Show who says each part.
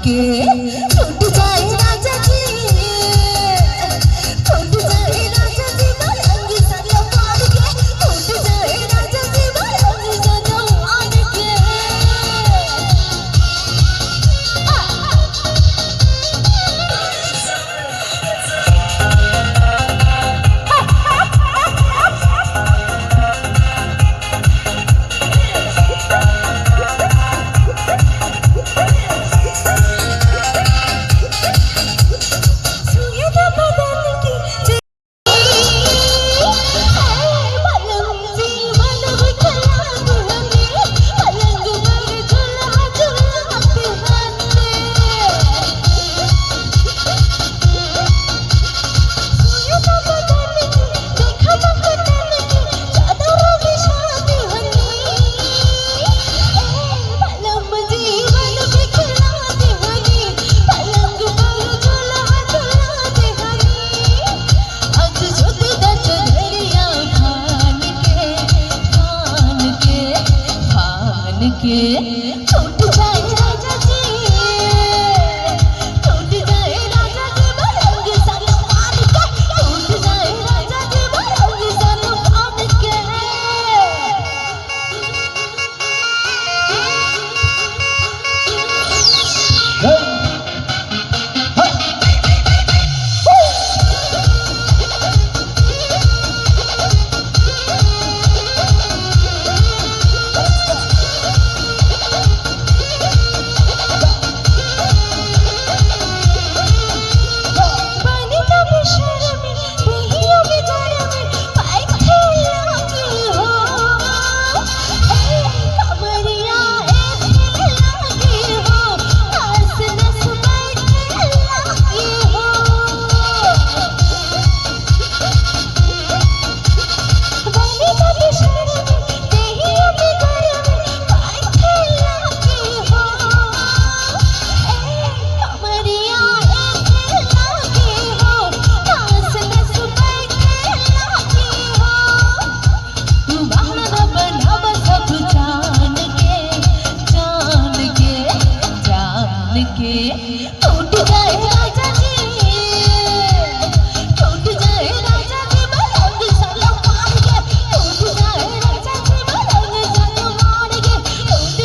Speaker 1: के टूट जाए राजा जी, टूट जाए राजा जी मलंग सलमान के, टूट जाए राजा जी मलंग सलमान के। टूट जाए राजा जी, टूट जाए राजा जी मलंग सलमान के, टूट जाए राजा जी मलंग सलमान के।